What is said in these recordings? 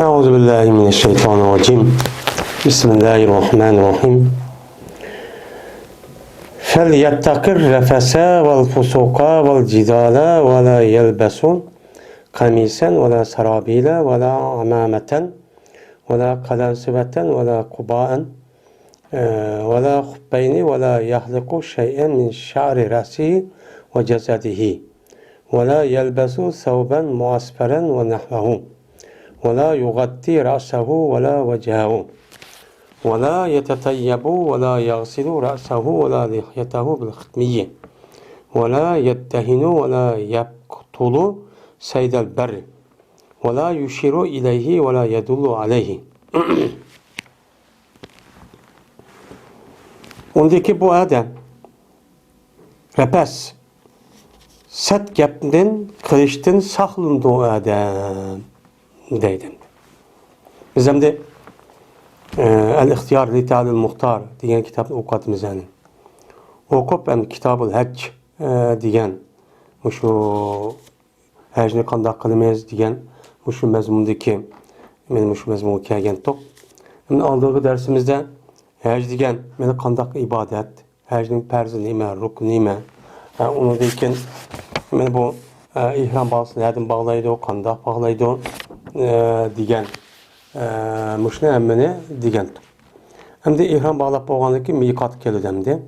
أعوذ بالله من الشيطان الرجيم بسم الله الرحمن الرحيم فليتق الرفس والفسوق والجدال ولا يلبسون قميصا ولا سرابيل ولا عمامة ولا قلنسوة ولا قباء ولا خبين ولا يحلق شيئا من شعر رأسه وجسده ولا يلبس ثوبا معصفرا ونحوه ولا يغطي رأسه ولا وجهه ولا يتطيب ولا يغسل رأسه ولا لحيته بالختمية ولا يدهن ولا يقتل صيد البر ولا يشير إليه ولا يدل عليه. Ondaki bu adam repes set gepten kılıçtın saklındı o adam deydim. Biz hem de El-İhtiyar li-Ta'lil Muhtar degan kitapni o'qiyapmiz yani. O'qib ham Kitabul Hajj degan shu hajni qanday qilamiz degan shu mazmundagi men shu mazmunga kelgandik. Endi oldingi darsimizda haj degan meni qanday ibodat, hajning farzi nima, rukni nima, undan keyin men bu ihrom bağlasını nereden bağlaydı, qanday bağlaydı degan muşne emmeni degan. Hem de ihram bağlap bo'lgandan keyin miqat keldi hamda.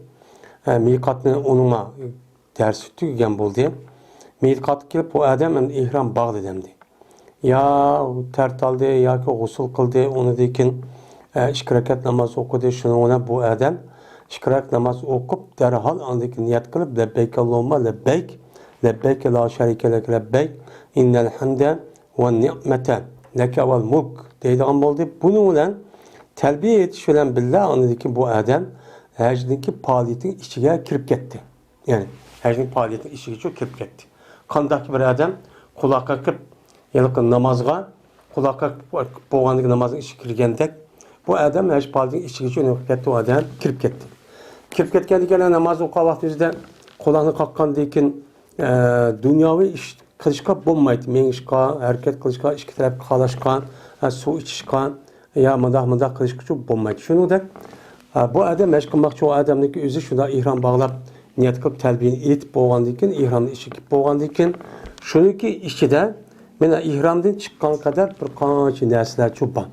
Miqatni onunga ders tugagan bo'ldi. Miqat kelib bu odam ham ihrom bağladı hamda. Ya tart oldi yoki g'usl qildi, undan keyin 2 rakat namoz o'qidi. Shuni bu odam 2 rakat namoz o'qib darhol undan keyin niyat qilib labbayk Allohumma labbayk labbayk la sharika lak labbayk innal hamda ve ni'mete leke vel mulk deydigan bo'ldi. Buni bilan talbiya etish bilan billah onidagi bu odam hajniki faoliyatining ichiga kirib ketdi. Ya'ni hajning faoliyatining ichiga kirib ketdi. Qanday bir odam quloqqa kirib yilqi namozga quloqqa bo'lgandagi namozning ichiga kirgandek bu odam haj faoliyatining ichiga kirib ketdi, u odam kirib ketdi. Kirib ketgandan keyin namoz o'qigan vaqtimizda quloqni qoqqandan keyin dunyoviy ish qilishga bo'lmaydi. Mengishga, harakat qilishga, ikki tarafga qarashga, suv ichishga ya mundaq qilishga uchun bo'lmaydi. Shuningdek, bu odam haj qilmoqchi o odamniki o'zi shunda ihrom bog'lab niyat qilib talbiyani etib bo'lgandan keyin, ihromni ichiga kirib bo'lgandan keyin, shuniki ichida mana ihromdan chiqqan qadar bir qancha narsalar bor.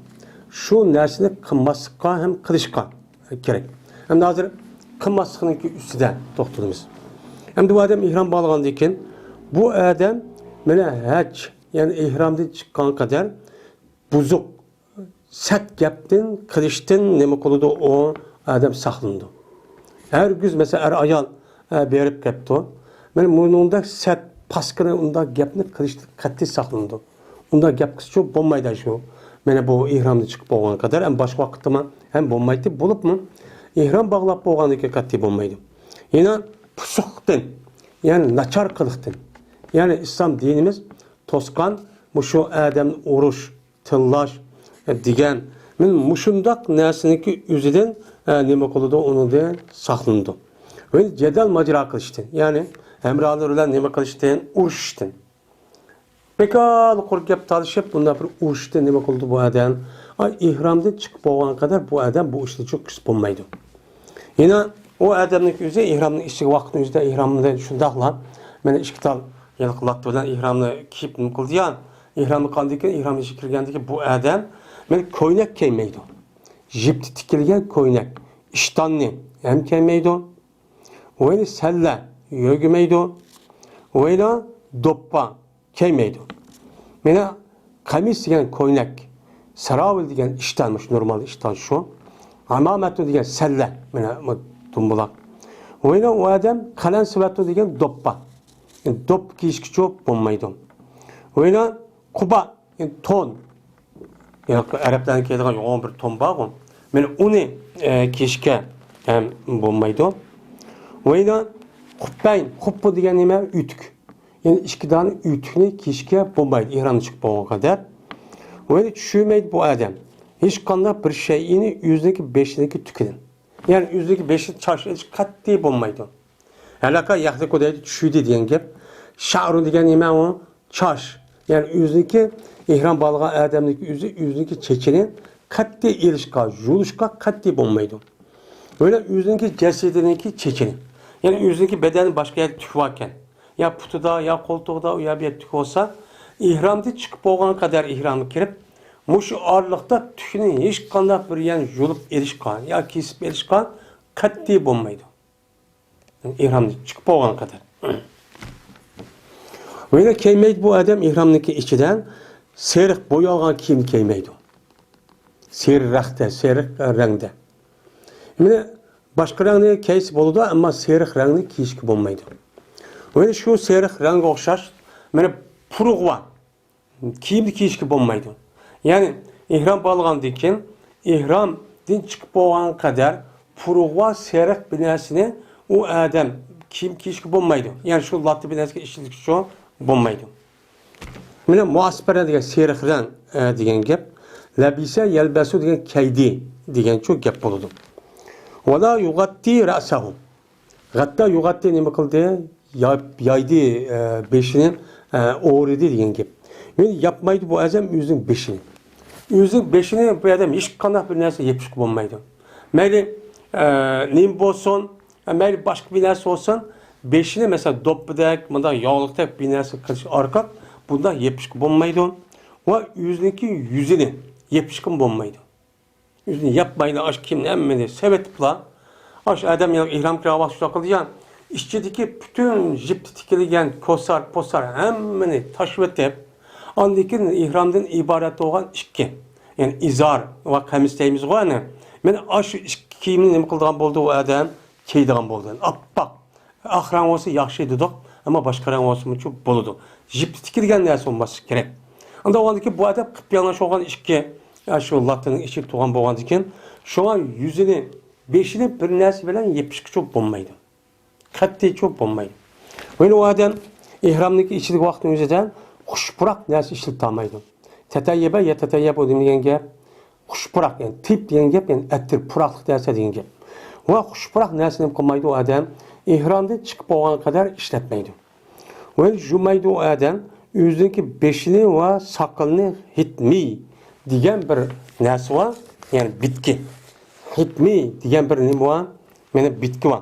Shu narsani qilmaslikqa ham qilishga kerak. Endi hozir qilmaslikniki ustida to'xtalamiz. Endi bu odam ihrom bog'lagandan keyin bu odam mana haj, ya'ni ihromdan chiqqan qadar buzuq sat gapdan, qilishdan nima qiladi o odam saqlandi. Har gün mesela ayol berib kelibdi. Men buningda sat paskini unda gapni qilishdan qat'iy saqlandi. Unda gap qilishga bo'lmaydi shu. Mana bu ihromdan chiqib bo'lgan qadar ham boshqa vaqtda ham bo'lmaydi. Bo'libmi? Ihrom bog'lab bo'lgandan keyin qat'iy bo'lmaydi. Yana pusuqdan, ya'ni nachar qiliqdan. Yani İslam dinimiz toskan şu adamni urush, tillash degan men mushundaq narsaniki o'zidan nima qildi, unidan saqlandi. Va jadal majra qilishdan, ya'ni hamrohlar bilan nima qilishdan, urushdan. Bekal qurib gap talishib, bunda bir urushdan nima qildi bu odam? Ihromdan chiqib bo'lgan qadar bu odam bu ishni çok kis bo'lmaydi. Yana o odamning o'zi ihromning ichiga vaqtning o'zida ihromdan shundaqla mana ikki tal yalqılattı bilan ihromni kiyib nima qildi ya? İhramı qandan keyin ihrom ichiga kirgandan keyin bu odam men ko'ylak kiymaydi. Jipti tikilgan ko'ylak, ishtonni ham kiymaydi. O'yni salla yo'gmaydi. O'yna doppa kiymaydi. Mena qamis degan ko'ylak, saravil degan ishtonmish, normal ishton shu. Amamatu degan salla, mena dumbulaq. O'yna o odam qalansivatu degan doppa. Dop kiyishga çok bo'lmaydi. O'yna quba, ton. Yani Araplardan keladigan yo'g'on bir ton bor. Men uni kiyishga ham bo'lmaydi. O'yna qubbayn, qubbu degan nima? Ütük. Yani ikki dona ütükni kiyishga bo'lmaydi ihrom chiqib bo'lgan qadar. O'yna tushunmaydi bu odam. Hech qanday bir shayini yuzniki beshiniki tukilin. Yani yuzniki beshi chash qat'iy bo'lmaydi. Alaka yaxdi kodaydi tushuydi degan gap. Sha'ru degan nima u? Chash. Yani yüzündeki ihram bağlagan adamdaki yüzündeki çekini katli ilişka, yuluşka katli bulmaydı. Öyle yüzündeki cesedindeki çekini. Yani yüzündeki bedenin başka yer tüvarken. Ya putuda, ya koltuğda, ya bir tük olsa ihramda çıkıp olana kadar ihramı girip muşu ağırlıkta tükünün hiç kandak bir yani yolup erişkan ya kesip erişkan katli bulmaydı. Yani ihramda çıkıp olana kadar. Öyle keymeydi bu adam ihramdaki içiden seyrek boyalgan kiyim keymeydi. Seyrek rengde. Şimdi başka rengde keysi boludu ama seyrek rengde kiyişki bulmaydı. Öyle şu seyrek renge okşaş, yani puruq var. Kiyimli kiyişki bulmaydı. Yani ihram bağlagan diken, ihram din çıkıp olana kadar puruq var seyrek binesini o adam kiyim kiyişki bulmaydı. Yani şu latı binesine işledik şu bulmaydı. Mine muasbara degan seyrek rang degan gap, labisa yalbasu degan kaydi degan çok gap bo'ladi. Wala yugatti ra'sahu. Hatta yugatti nima qildi? Yaydı beşini o'ridi degan gap. Yani yapmaydı bu adam yüzün beşini. Yüzün beşini bu adam hiç qanday bir narsa yapışık bo'lmaydi. Mayli nim bo'lsin, mayli başka bir narsa olsun, beşini mesela doppidak, bunda yağlıktak bir narsa qilish orqali bunda yapışık bo'lmaydi. Ve yüzünü yapışkın bo'lmaydi. Yüzünü yapmaydı, aş kim emmedi, sevetipla. Aş adam ya ihram kıravak şu qilgan, içindeki bütün jipti tikilgan posar hemmini taşvetip, andikin ihramdan ibaret olan ikki. Yani izar ve kamis deymiz qo'yani. Men aş kiyimni nima qilgan bo'ldi u adam, kiydigan bo'ldi. Appak. Ahram olsa yaxshi dedik, ama başka rang olsa mı çok bo'ladi. Jipti tikilgan narsa olması kerak. Anda oğandaki bu adam qıp yanlış olan ikki, ya şu latının içi tuğan boğan diken, şu an yüzünü, beşini bir narsa bilen yapışık çok bo'lmaydi. Katli çok bo'lmaydi. Öyle o adam ihramdaki içilik vaktin üzerinden xushpurak narsa ishlatolmaydi. Tatayyaba ya tatayyab degan gap, xushpurak yani tip degan gap, yani attir puraklık narsa degan gap. Va xushpurak narsani qilmaydi o adam, ihramdan chiqib olgan kadar ishlatmaydi. Ve jumaydi o adam yüzündeki beşini ve sakalını hitmi diyen bir narsa var, yani bitki. Hitmi diyen bir nima var, yani bitki var.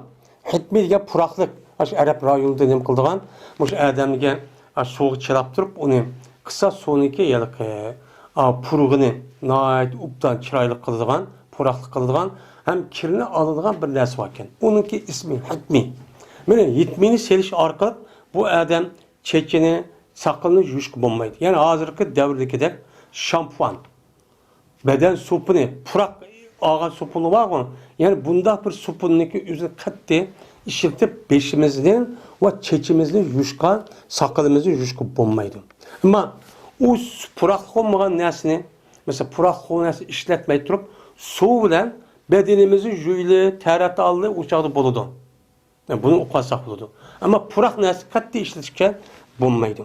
Hitmi diyen puraklık, aş Arap rayonunda nima qildigan, mush adamga soğuk çırap durup onu kısa sonraki yalık puruğunu nait uptan çıraylık qildigan, puraklık qildigan, hem kirini alıngan bir narsa varken. Onunki ismi hitmi. Mene hitmini seliş orqali bu adam çekini, sakalını yuşku bo'lmaydi. Yani hazırki devrdekidek şampuan, beden supunu, purak ağaç supunu var mı? Yani bunda bir supununki üzerine katli işletip beşimizden ve çekimizden yuşkan, sakalımızı yuşku bo'lmaydi. Ama o purak olmayan nesini, mesela purak olan nesini işletmeyi durup, su bilen bedenimizi jüyle, terat aldı, uçağı buludu. Yani bunu okusak buludu. Ama purak nesini katli işletirken bo'lmaydi.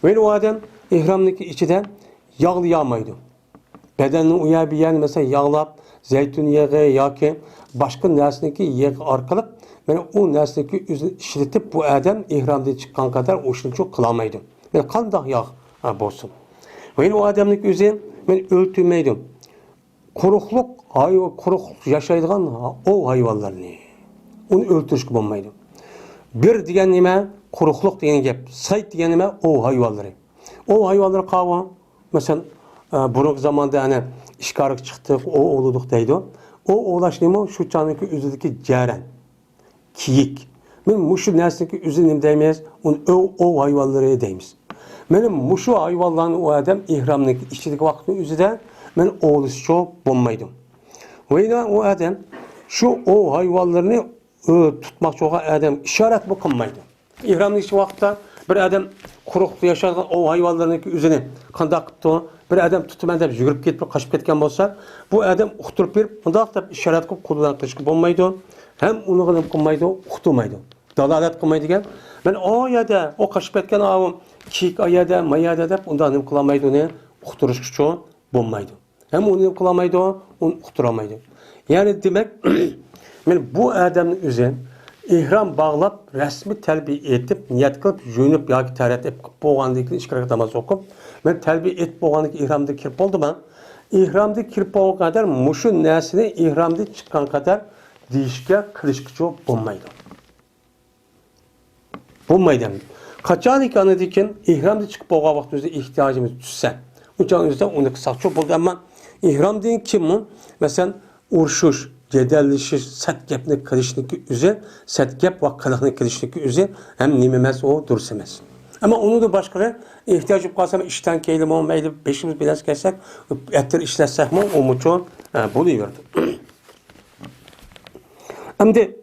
Ve o adam ihramdaki içiden yağlı yağmaydı. Bedenini uyabiyen mesela yağlap, zeytin yağı ya ki başka nesneki yağ arkalıp, yani o nesneki işletip bu adam ihramda çıkan kadar o işini çok kılamaydı. Yani kandak yağ olsun. Ve o adamdaki üzerine ben öltürmeydim. Kurukluk yaşaydıgan o hayvanlarını. Onu öldürüşkü bo'lmaydi. Bir degan nima? Quruqliq degan gap. Sayt degan nima? O hayvanları. O hayvanlar qava. Mesela buruk zamanda ana işkarık çıktık, o oluduk deydi. O olaş nima? Şu çanıki üzüldeki ceren. Kiyik. Men muşu nesneki üzülüm deymiz, o hayvanları deymiz. Benim muşu hayvanların o adam ihramdaki işçilik vaktini üzüden men oğlusu çok bo'lmaydim. Ve o adam şu o hayvanlarını tutmak çok adam işaret bu kılmaydı. İhramdaki vakitte bir adam kuruklu yaşayan o hayvanlarındaki üzerine kandak tuttu. Bir adam tutup edip yürüp gitip kaçıp ketken olsa bu adam uqturup berip bundak da işaret kılıp kullanıp kılışkı bo'lmaydı. Hem onu kılıp kılmaydı, uqturmaydı. Dalalet kılmaydı gel. Ben o ya da o kaçıp ketken avım kiyik ayada, mayada dep ondan nem kılamaydı onu uqturuşkı çoğun bo'lmaydı. Hem onu nem kılamaydı, onu uqturamaydı. Yani demek ben bu adamın üzerine ihram bağlap, resmi terbiye etip, niyet kılıp, yuyunup, yoki tarat etip, bo'lgandan keyin 2 rakat namoz o'qib, men terbiye etib bo'lgandan keyin ihramda kirib bo'ldim. İhramda kirib bo'lgan qadar mushu narsani ihramda chiqqan qadar deyishga qilishga bo'lmaydi. Bo'lmaydi. Qachonki anadikin ihramda chiqib bo'lgan vaqtimizda ehtiyojimiz tushsa, o'shaningizda uni qilsak bo'ldi. Ammo ihramdan kim, masalan, urushish, jadallashish, sat gapni qilishniki o'zi, sat gap va qiliqni qilishniki o'zi ham nima emas, u durust emas. Ama onu da başka ihtiyaç yok kalsam işten kelim olmaydı, beşimiz biraz kessek, ettir işletsek mi, o muço buluyordu. Hem de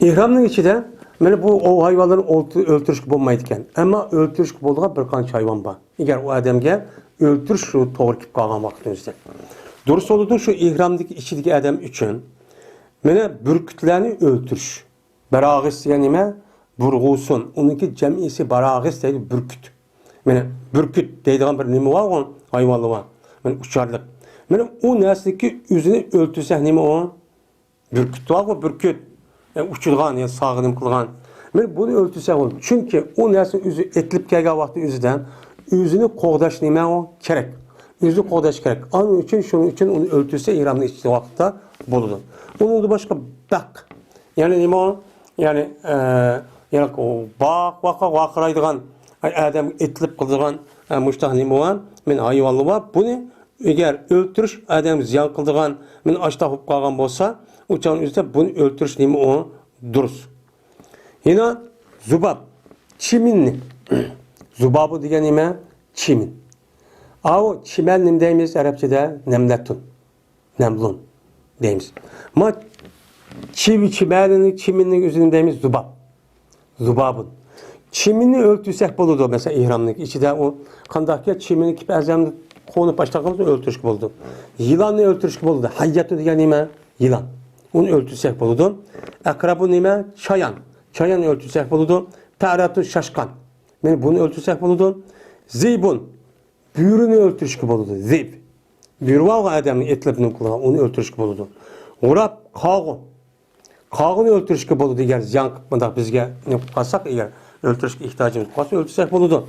ihramın içinde bu o hayvanların öldürüşük olmaydıken, ama öldürüşük olduğu bir kanç hayvan var. Eğer o adamge öldürüş şu doğru kip kalan vaktinizde. Doğrusu oldu şu ihramdaki içindeki adam için, bürkütlerini öldürüş. Berağız yani mi? Burg'usun. Onunki jamisi barag'is deydi, burkut. Mana burkut deydigan bir nima bor, hayvonlar bor. Mana ucharliq. Mana u narsadagi o'zini o'ltirsak nima o? Burkut bor, burkut. Uchirgan, ya sog'inim qilgan. Mana buni o'ltirsak bo'ladi. Chunki u narsa o'zi etilib kelgan vaqtda o'zidan o'zini qo'g'dash nima o? Kerak. O'zini qo'g'dash kerak. Shuning uchun uni o'ltirsa ihramning ichki vaqtda bo'ladi. Uni boshqa baq. Ya'ni nima o? Yani o vaqiraydigan adam etilib qildigan mushtaq nima var? Men hayvonlar var. Buni agar o'ltirish adam ziyon qildigan, men ashtaq bo'lib qolgan bo'lsa, o'shan o'zida buni o'ltirish nima o? Durust. Yana zubab, chiminni. Zubabu degan nima? Chimin. O chiman nima deymiz arabchada? Namlatun. Namlun deymiz. Ma çiminin üzerindeyimiz zubab. Zubabın. Çimini öltürsek bulurdu mesela ihramlık. İçinde o kandaki çimini kip azamda konup başladığımızda öltürüş bulurdu. Yılanı öltürüş bulurdu. Hayyatı diye nime? Yılan. Onu öltürsek bulurdu. Akrabu nime? Çayan. Çayan öltürsek bulurdu. Ta'ratu şaşkan. Yani bunu öltürsek bulurdu. Zibun. Büyürünü öltürüş bulurdu. Zib. Büyür var adamın etlebinin kulağı. Onu öltürüş bulurdu. Urab, kağın. Kağını öldürüşke buludu eğer ziyan kıpmada bizge ne kalsak eğer öldürüşke ihtiyacımız kalsa öldürsek buludu.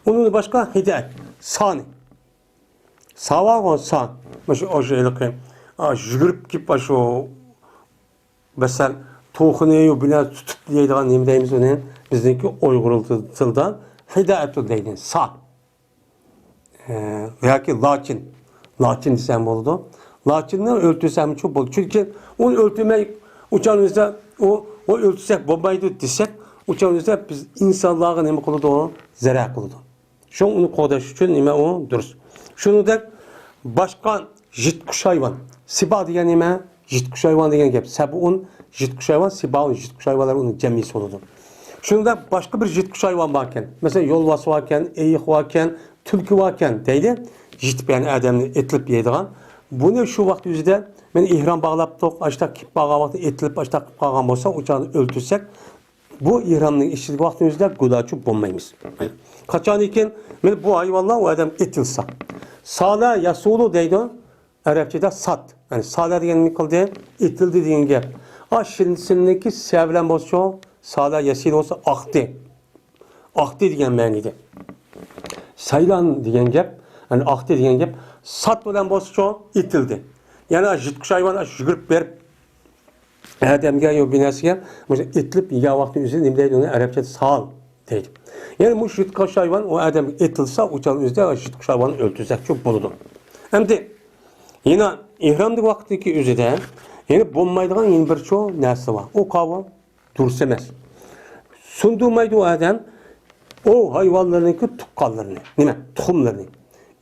Onun başka hidayet, sani. Sava san. O şeylik, jürüp gibi şu mesela toğunu bile tutup diyeydiğin nemdeyimiz onun bizdeki Uygurultu'dan hidayet deydiğin san. Veya ki lakin desem buludu. Lakin'den öldürsem çok buludu. Çünkü onu öldürmek uçağımızda o ölçüsek bombaydı desek uçağımızda biz insanlığa ne kılıdı o zarar kılıdı. Şu onu kodaş için nime o duruz. Şunu da başka jitkuş hayvan. Siba diye nime jitkuş hayvan diye gep. Sabun jitkuş hayvan, sibaun jitkuş hayvanlar onun cemisi oludu. Şunu da başka bir jitkuş hayvan varken, mesela yolvası varken, eğik varken, tülkü varken deydi. Jit yani adamı etlip yediğin. Bunu şu vakti yüzde men ihram bağlaptık, açta kip bağlan vakti etilip açta kip bağlan olsa uçağını öldürsek bu ihramın işçilik vaktimizde gudaçı bulmayız. Kaçan iken men bu hayvanlar o adam etilse. Sala yasulu deydi Arapçada sat. Yani sala diyen ne kıldı? Etildi diyen gap. Şimdisindeki sevlen olsa sala yasil olsa aktı. Aktı diyen manide. Saylan diyen gap, yani aktı diyen gap sat olan olsa etildi. Yani jitkuş hayvan jügürüp verip adamga yo binasiga etilip yegan vaqti o'zida nima deydi uni arabchada sal deydi. Yani bu jitkuş hayvan o adam etilsa o'shan o'zida jitkuş hayvanni o'ltirsak çok bo'ladi. Endi yana ihramdagi vaqtdagi o'zida yana bo'lmaydigan yana bir cho'q narsa bor. O qavm durust emas. Sundurmaydi o adam o hayvanlarniki tuqqanlarini, nima? Tuxumlarini.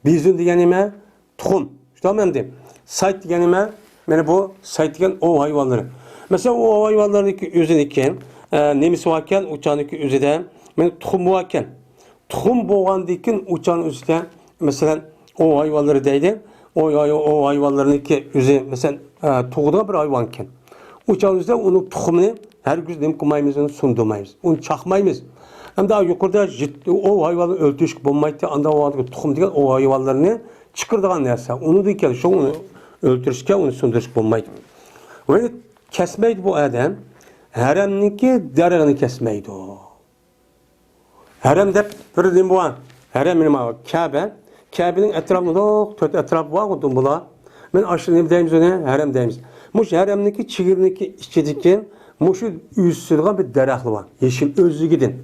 Bizun degan nima? Tuxum. Tamam endi. Sayt degan nima? Mana bu sayt degan o hayvanları. Mesela o hayvanlarniki o'ziniki nemisi varken uçağınki o'zida men tuxum varken tuxum bo'lgandan keyin uçağın o'zida mesela o hayvanları deydi. O hayvanlarniki o'zi mesela tug'digan bir hayvan ekan. Uçağın o'zida uni tuxumini her gün nima qilmaymiz, uni sundurmaymiz. Uni chaqmaymiz. Hem daha yukarıda o hayvanı öldürüş bulmaydı. Anda o tuxum degan o hayvanlarını chiqirdigan narsa. Uni deyken şu öldürüşke onu sundurış bulmaydı. Ve kesmeydi bu adam. haremniki darağını kesmeydi o. Harem dep bir nim var. Harem nima Kabe. Kabe'nin etrafında dört etrafı var o dumbula. Men aşırı ne deyimiz ona harem deyimiz. Muş haremniki çigirniki içidiki muşu üstüdüğün bir daraxtı var. Yeşil özlügidin.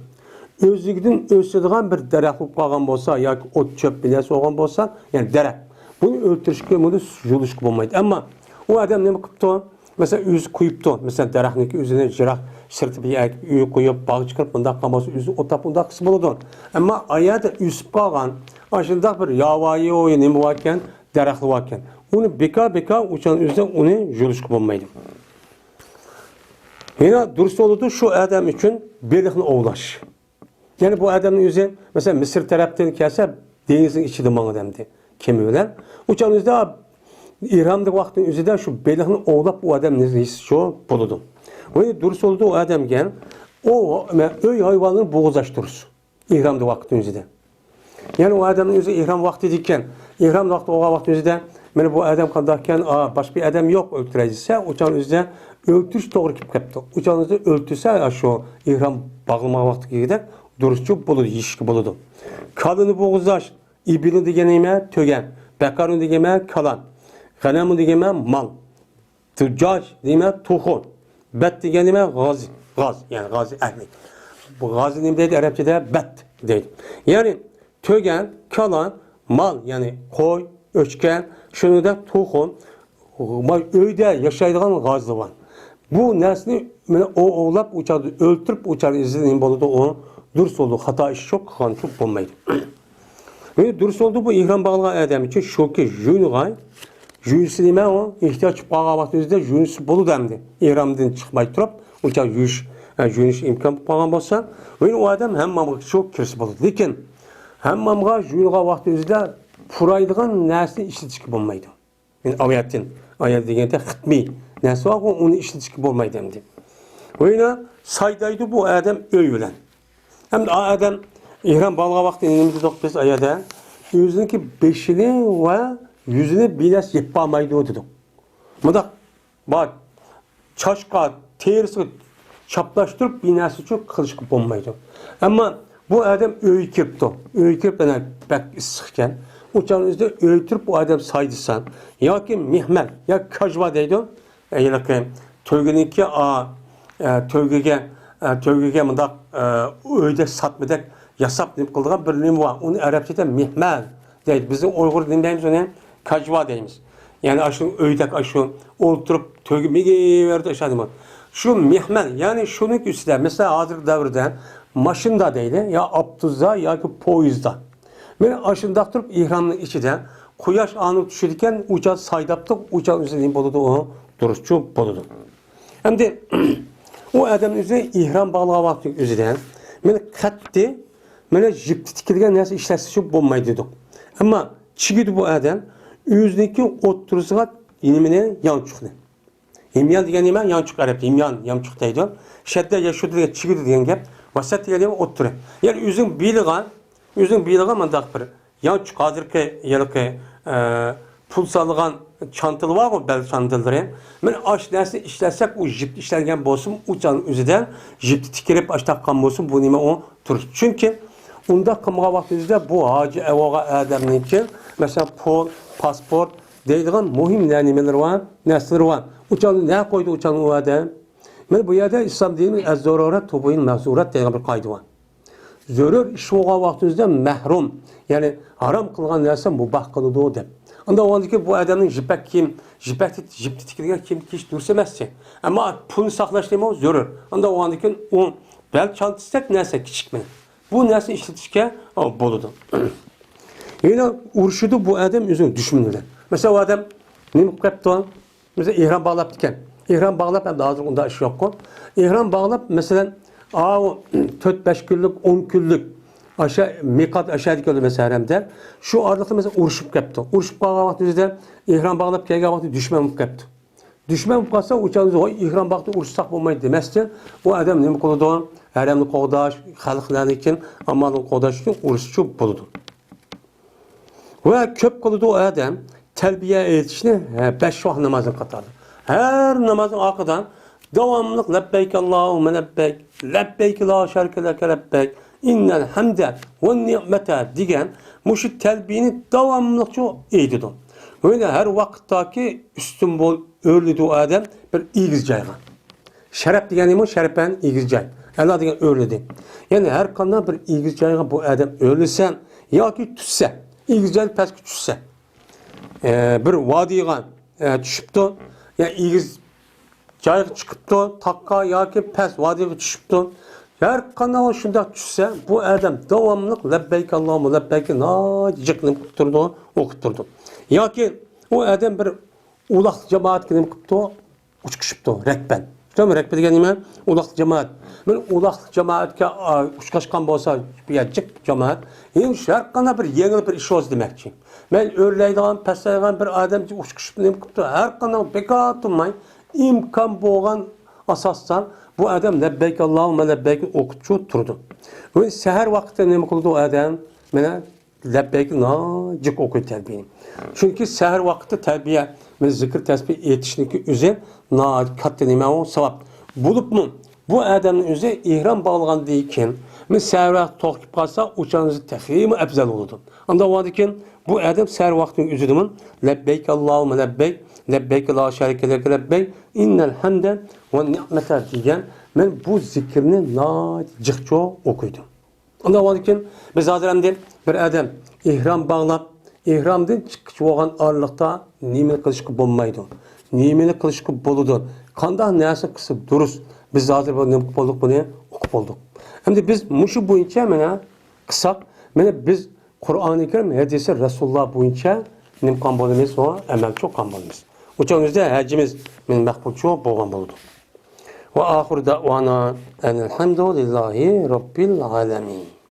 Özlügidin üstüdüğün bir daraxt olup kalgan bolsa yoki ot çöp bilesi olgan bolsa, yani daraxt. Bunu öldürüşke bunu yoluşku olmaydı. Ama o adam ne yapıptı? Mesela üz kuyuptu. Mesela daraxtniki üzerine jirak sırtı bir yak koyup bağ çıkarıp bunda kalması üzü otap bunda kısım oldu. Ama ayada üsüp kalgan aşında bir yavayı oyun ne varken daraxtı varken. Onu beka uçan üzerine onu yoluşku olmaydı. Yine dürüst oldu şu adam için birlikini ovlaş. Yani bu adamın yüzü mesela Mısır taraftan kelse denizin içi man adamdı. Kemiyorlar. Uçan yüzde İran'da vaktin yüzüde şu birlikini ovlap bu adam neyse şu buludu. Ve dürüst oldu o adam gen o öy hayvanını boğazlaştırır. İran'da vaktin yüzüde. Yani o adamın yüzü İran vakti dikken İran vakti o vaktin yüzüde yani bu adam kandarken başka bir adam yok öldürəcəksə uçan yüzde öldürüş doğru kip kaptı. Uçan yüzde öldürsə şu İran bağlama vakti gider duruşçu bulur, yişki buludu. Kadını boğazlaş, İbini digenime tögen, bekarını digenime kalan, ganamı digenime mal, tüccar digenime tuhun, bet digenime gazi, yani gazi ehli. Bu gazi nimdeydi Arapçada bet deydi. Yani tögen, kalan, mal yani koy, öçken, şunu da tuhun, öyde yaşaydığın gazlı var. Bu nesli o oğlap uçardı, öldürüp uçardı izlediğim boludu onu. Dürüst oldu, hata iş çok, kan çok bulmaydı. Ve dürüst oldu bu ihram bağlayan adam için şoki jün gay, jünsülime o ihtiyaç bağlı vaxtımızda jünsü bolu demdi. İhramdan çıkmayı durup, uçak jüns imkan bağlan bolsa, ve o adam hem mamık çok kirsi buldu. Lakin hem mamığa jün gay vaxtımızda puraydığın nesli işletişki bulmaydı. Yani ayet degende xitmi nesli var onu işletişki bulmaydı demdi. Ve yine saydaydı bu adam öyülen. Hem de adam İhram bağlayan vakti inimizde dokuz ayada yüzündeki beşini ve yüzünü biraz yapmamaydı o dedik. Mıdak bak çaşka terisi çaplaştırıp binası çok kılıçkı bulmaydı. Ama bu adam öykürptü. Öykürp yani pek sıkken uçağınızda öykürp bu adam saydısan ya ki mihmel ya kajva deydi. Yani ki tölgeninki tövgege mındak öyde satmadak yasap nip kıldığın bir nim var. Onu Arapçada mihmel deydi. Bizim Uygur dinleyimiz ona kajva deyimiz. Yani aşın öydek aşın oturup tövge migi verdi aşağı demek. Şu mihmel yani şunun üstüne mesela hazır devirde maşında değil ya abduzda ya ki poyuzda. Ben aşında durup ihramın içinde kuyaş anı düşürürken uçağı saydaptık uçağın üzerinde boludu o duruşçu boludu. Hem de o adamın üzerine ihram bağlayan vakti üzerinden ben kattı, ben jipti tikilgen neyse işlersiz çok bulmaydı dedik. Ama çıkıyordu bu adam, yüzdeki oturusuna inimine yan çıktı. İmyan diyen iman yan çık Arap'ta, imyan yan çıktıydı. Şedde yaşıyordu diye çıkıyordu diyen gep, vasat diyelim oturuyor. Yani yüzün biliğe mandak bir yan çık hazırki yarıki pul salgan çantalı var o bel çantaları. Ben aş dersi işlersek o jipt işlerken bolsun uçan üzerinden jipti tikirip aş takkan bolsun bu nime o turur. Çünkü onda kımğa vaktimizde bu hacı evağa adamın ki mesela pul, pasport deydiğin muhim nimeler var, nesler var. Uçan ne koydu uçan o adam? Ben bu yerde İslam dininin ez-zarurat tubu'in mehzurat deydiğin bir kaydı var. Zörür iş oğa vaktimizde mehrum. Yani haram kılgan nerse mubah kılıdı o dem. Onda o andaki bu adamın jipti tikirgen kim kiş dursemezse. Ama pulunu saklaştırma o zörür. Onda o andaki o bel çantası nerse küçük mi? Bu nerse işletişke boludu. Yine urşudu bu adam üzerine düşmanıdır. Mesela o adam ne yaptı? Mesela ihram bağlap diken. İhram bağlap hem daha onda iş yok. İhram bağlap mesela 4-5 günlük 10 günlük aşağı mikat aşağı dikiyordu mesela haremde. Şu arada mesela uruşup kaptı. Uruşup kalgan vaktimizde ihram bağlap kelgen vakti düşman kaptı. Düşman kalsa uçağınızda o ihram vakti uruşsak bulmayı demezdi. Bu adam ne kılıdı? Haremli qoğdaş, halkların için, amalın qoğdaş için uruşçu buludu. Ve köp kılıdı o adam telbiye etişini 5 vaxt namazını katardı. Her namazın arkadan Devamlılık lebbeyk Allahümme lebbeyk, lebbeyk la şerike leke lebbeyk, innel hamde ve ni'mete diyen muşit telbini devamlılıkça eydidir. Öyle her vakittaki üstün bol öğrüdü adam bir iyiz caygan. Şeref degeni mi? Şerefen iyiz cay. Allah degen öğrüdü. Yani her kandan bir iyiz caygan bu adam öğrülsen ya ki tüsse, iyiz cay peski tüsse. Bir vadigan düşüptü. Yani iyiz cay çıkıptı, takka ya ki pes vadiga düşüptü. Her kanal şunda düşse bu adam devamlılık lebbeyk Allahümme lebbeyk nacıkını kutturdu, okutturdu. Ya ki o adam bir ulaq cemaat kinim kıptı, uçkışıptı, rekben. Tamam mı? Rekben degeni mi? Ulaq cemaat. Ben ulaq cemaatke uçkaşkan bolsa bir cık cemaat. Yani her kanal bir yeni bir iş olsun demekçi. Ben öyleydiğen, pesleyen bir adam uçkışıp kıptı. Her kanal bekat olmay, imkan boğan asasdan bu adam lebbeyk Allahümme lebbeyk okutçu turdu. Ve seher vakti ne kıldı o adam? Mene lebbeyk nacık okuy terbiyeni. Çünkü seher vakti terbiye ve zikir tesbih yetişniki üzere kat denime o sevap. Bulup mu? Bu adamın üzere ihram bağlayan deyken men seher vakti takip kalsa uçağınızı tehimi ebzel olurdu. Anda vadiken bu adam seher vaktinin üzerimin lebbeyk Allahümme lebbeyk, lebbeyk la şerike leke lebbeyk, innel hamde ve ni'mete diyen men bu zikrini nacıkça okuydum. Anda vadiken biz hazırlandı bir adam ihram bağlap, ihramdan çıkışı olan ağırlıkta nimeni kılışkı bulmaydı. Nimeni kılışkı buludu. Kanda neyse kısıp duruz. Biz hazır bulduk bunu okup olduk. Hem de biz muşu boyunca mene kısak, mene biz Kur'an-ı Kerim hadisi Resulullah boyunca nimkan bolumuz o emel çok kan bolumuz. Uçağımızda hacimiz min makbul çok boğan buldu. Ve ahir da'vana enelhamdülillahi rabbil alemin.